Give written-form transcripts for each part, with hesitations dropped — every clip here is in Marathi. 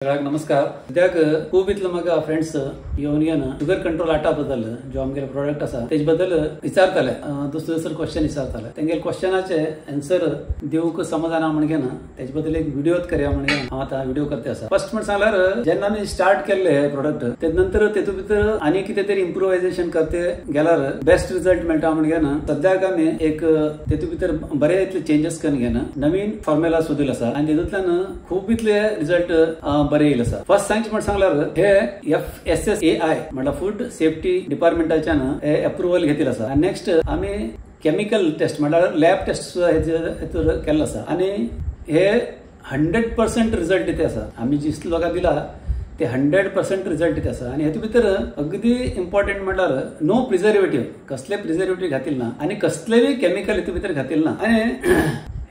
नमस्कार. सद्याक खूब इतलो म्हाका फ्रेंड्स येवन शुगर कंट्रोल आटा बद्दल जो आमगे प्रोडक्ट आसा तेज बद्दल विचारताले. दुसरे क्वेश्चन विचारताले. तेंगे क्वेश्चनाचे आन्सर दिवूंक समजना म्हणून तेज बद्दल एक व्हिडिओ करया म्हणून हांव आतां व्हिडिओ करते आसा. फर्स्ट म्हण सांगल्यार जेन्ना आमी स्टार्ट केल्ले हे प्रोडक्ट ते नंतर तेतूंत भितर आनी कितें तरी इम्प्रोवायझेशन करते गेल्यार बेस्ट रिजल्ट मेळटा म्हणून सद्याक आमी एक तेतूंत भितर बरे इतले चेंजेस करून नवीन फॉर्म्युला सोदिल्लो आसा आनी तेतूंतल्यान खूब इतले रिजल्ट बरे येयले आसा. फर्स्ट सांगचे म्हण सांगल्यार हे FSSAI म्हणल्यार फूड सेफ्टी डिपार्टमेंटाच्यान अप्रुवल घेतिल्लो आसा. आनी नेक्स्ट आमी केमिकल टेस्ट म्हणल्यार लॅब टेस्ट सुद्दां हेतूर केल्लो आसा आनी हे 100% रिजल्ट दिते आसा. आमी जितले लोकांक दिला ते 100% रिजल्ट दिते आसा. आनी हेतून भितर अगदी इम्पॉर्टंट म्हणल्यार नो प्रिझर्वेटिव्ह, कसले प्रिझर्वेटिव्ह घातिल ना आनी कसलेय केमिकल हेतून भितर घातिल ना आनी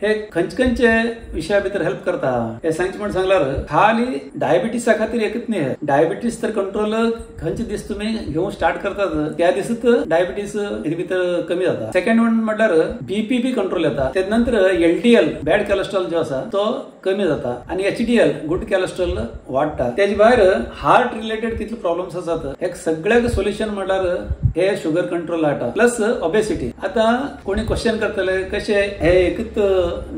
हे खंयचे विषया भितर हेल्प करता हे सांगचे म्हण सांगल्यार खाली डायबिटीसा खातीर एकच न्ही. डायबिटीस तर कंट्रोल खंयचे दीस तुम्ही घेवून स्टार्ट करतात त्या दिसत डायबिटीस हेतून भितर कमी जाता. सेकंड वन म्हटल्यार BP बी कंट्रोल येता. ते नंतर LDL बॅड कोलेस्ट्रॉल जो आसा तो कमी जाता आनी HDL गुड कोलेस्ट्रॉल वाडटा. तेज भायर हार्ट रिलेटेड कितले प्रॉब्लेम्स आसात हे सगळ्याक सोल्युशन म्हटल्यार हे शुगर कंट्रोल आटा प्लस ओबेसिटी. आता कोणी क्वेश्चन करतले कशे हे एकच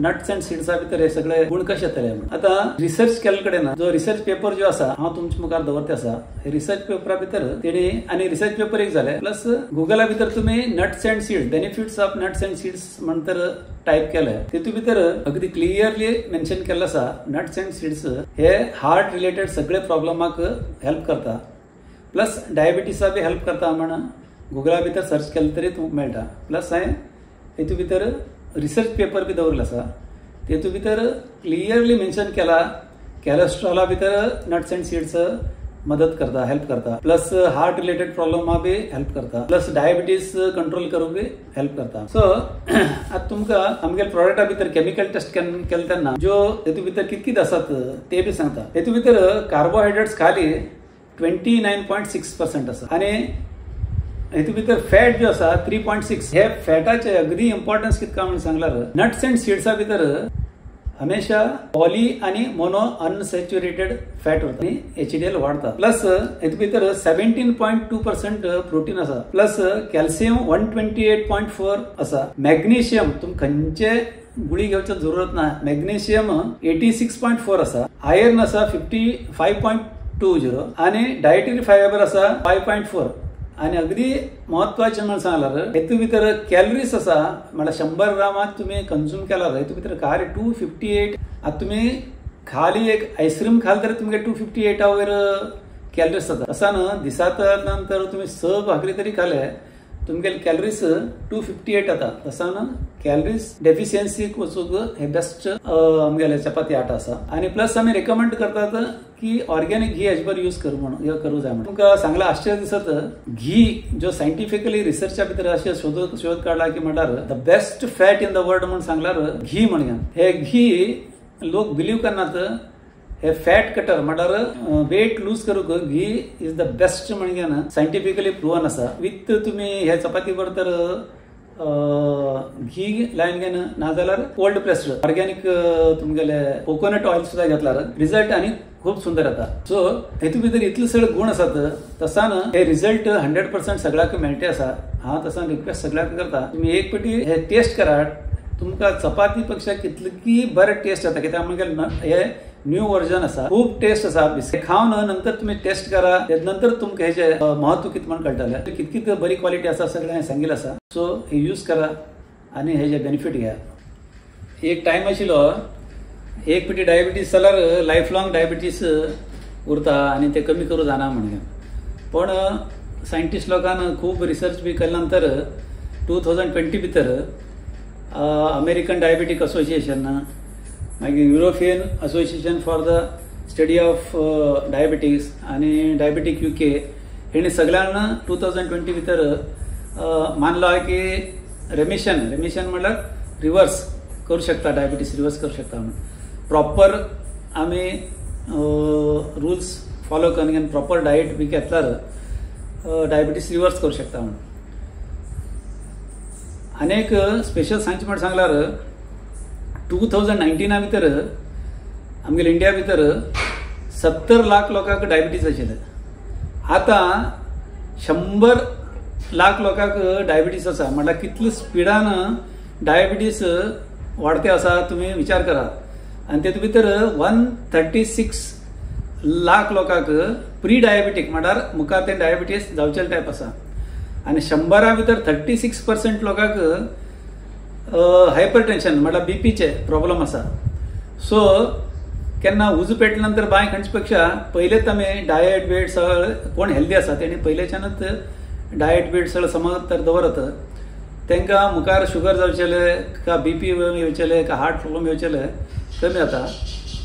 नट्स अँड सीड्सा भितर हे सगळे गुण कशे येतले. आता रिसर्च केले कडेन जो रिसर्च पेपर जो आसा हांव तुमच्या मुखार दवरते आसा. हे रिसर्च पेपरा भितर तेणी आनी रिसर्च पेपर एक जाले प्लस गुगला भितर तुम्ही nuts and seeds benefits of nuts and seeds म्हणतर टाइप केले. तेतून भितर अगदी क्लियरली मेन्शन केल्लो आसा नट्स अँड सीड्स हे हार्ट रिलेटेड सगळे प्रॉब्लेमाक हेल्प करता प्लस डायबिटीसा बी हेल्प करता म्हणून गुगला भितर सर्च केले तरी तुमकां मेळटा. प्लस हांवें तेतून भितर रिसर्च पेपर बी दवरलो आसा. तेतून भितर क्लियरली मेन्शन केला कॅलेस्ट्रॉला भितर नट्स अँड सीड्स मदत करता, हेल्प करता प्लस हार्ट रिलेटेड प्रॉब्लेमा बी हेल्प करता प्लस डायबिटीस कंट्रोल करूंक बी हेल्प करता. सो आता तुमकां आमगे प्रोडक्टा भितर केमिकल टेस्ट केले तेन्ना जो तेतून भितर कितकित आसात ते बी सांगता. तेतून भितर कार्बोहायड्रेट्स खाली 29.6% आसा आनी हेतून भितर फॅट जो आसा 3.6. हे फॅटाचे अगदी इम्पॉर्टन्स कितका म्हणून सांगल्यार नट्स अँड सीड्सा भितर हमेशा पॉली आणि मोनो अनसॅच्युरेटेड फॅट उरता आनी HDL वाडता. प्लस हेतून भितर 17.2% प्रोटीन आसा प्लस कॅल्शियम 128.4 आसा. मॅग्नेशियम तुम खंयचे गुळी घेवची जरूरत ना. मॅग्नेशियम 86.4 आसा. आयर्न आसा 55.20 आणि डायटरी फायबर आसा 5.4 आणि अगदी महत्वाचे म्हणून सांगल्यार हेतून भितर कॅलरीज आसा म्हळ्यार 100 ग्रामात तुम्ही कंझ्युम केल्यार हेतून भितर खाली 258. आता तुम्ही खाली एक आईस्क्रीम खाल तर तुमगे 258 वयर कॅलरीज जाता. असान दिसात नंतर तुम्ही 6 भाकरी तरी खाले तुमगे कॅलरीज 258 येता. तसान कॅलरीज डेफिशियन्सी वचूंक हे बेस्ट आमगेले चपाती आटा आसा. आणि प्लस आम्ही रेकमेंड करतात की ऑर्गेनिक घी हेज यूज करूं जाय म्हणून. तुमकां सांगला आश्चर्य दिसत घी जो सायंटिफिकली रिसर्चा भितर अशें शोध काढला की म्हणल्यार the best fat in the world म्हणून सांगल्यार घी म्हणून. हे घी लोक बिलीव करनात. हे फॅट कटर म्हटल्यार वेट लूज करूंक घी इज द बेस्ट म्हणून सायंटिफिकली प्रूवन आसा. विथ तुम्ही हे चपाती वर तर घी लायन घेन नाजाल्यार कोल्ड प्रेस्ड ऑर्गेनिक तुमगेले कोकोनट ऑइल सुद्धा घेतल्यार रिजल्ट आणि खूप सुंदर येता. सो हेतून भितर इतले सगळे गुण आसात तसान हे रिजल्ट 100% सगळ्याक मेळटे आसा. हांव तसान रिक्वेस्ट सगळ्याक करता तुम्ही एक पेटी हे टेस्ट करा. तुमकां चपाती पेक्षा कितली बरें टेस्ट येता कित्याक आमगे हे न्यू वर्जन आसा. खूप टेस्ट आसा. खावन नंतर तुम्ही टेस्ट करा नंतर तुमकां हेजे महत्व कितें म्हणून कळटलें. कितकी बरी क्वालिटी आसा सगळें हांवें सांगिल्लें आसा. सो हे यूज करा आनी हेजे बेनिफीट घ्या. एक टायम आशिल्लो एक पेटी डायबिटीस जाल्यार लायफ लॉंग डायबिटीस उरता आनी ते कमी करूं जाना म्हणून. पण सायंटिस्ट लोकांन खूब रिसर्च बी केले नंतर 2020 भितर अमेरिकन डायबिटीक असोसिएशन मागीर European association for the study of diabetes आणि डायबिटीक UK हेणी सगळ्यांना 2020 भितर मानलो की रेमिशन म्हटल्यार रिवर्स करू शकता. डायबिटीस रिवर्स करू शकता म्हणून प्रॉपर आम्ही रूल्स फॉलो करून प्रॉपर डायट बी घेतल्यार डायबिटीस रिवर्स करू शकता म्हणून. अनेक स्पेशल सांगचे म्हण सांगल्यार 2019 भितर आमगे इंडिया भितर 70 लाख लोकांक डायबिटीज आशिल्ले. आता 100 लाख लोकांक डायबिटीज आसा म्हटल्यार कितले स्पिडान डायबिटीज वाडते आसा तुम्ही विचार करा. आणि तेतून भितर 136 लाख लोकांक प्री डायबिटीक म्हटल्यार मुखार ते डायबिटीज जावचे टायप आसा. आणि 100 भितर 36% लोकांक हायपरटेन्शन म्हटल्यार बीपीचे प्रॉब्लेम आसा. सो केन्ना उजो पेटले नंतर बांय खणचे पेक्षा पयलेच आमी डायट बीट सगळं कोण हेल्दी आसा तेणी पयलेच्यानच डायट बीट सगळं समज तर दवरत तांकां मुखार शुगर जावचेले का बीपी येवचेले का हार्ट प्रॉब्लेम येवचेले कमी जाता.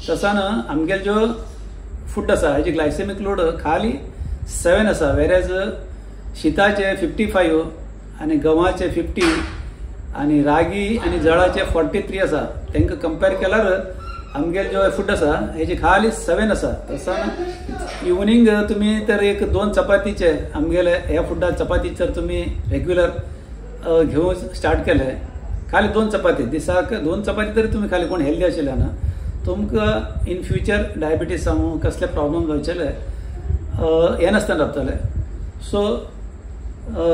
तसान आमगेले ज्यो फूड आसा हेजी ग्लायसेमिक लोड खाली 7 आसा. वेरेज शिताचे 55 आणि गव्हाचे 50 आणि रागी आणि जळाचे 43 आसा. तांकां कंपेर केल्यार आमगेले जो फूड आसा हेजी खाली 7 आसा. तसान इवनिंग तुम्ही तर एक 2 चपातीचे आमगेले ह्या फुडार चपाती जर तुम्ही रेग्युलर घेवन स्टार्ट केले खाली 2 चपाती दिसाक 2 चपाती तरी तुम्ही खाली कोण हेल्दी आशिल्ले ना तुमकां इन फ्युचर डायबिटीज जावं कसले प्रॉब्लेम जावचेले हे नासतना रावतले. सो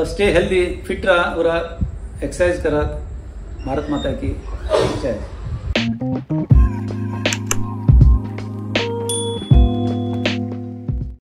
स्टे हेल्दी, फिट राहा, उरात, एक्सरसाइज करात. भारत माता की जय.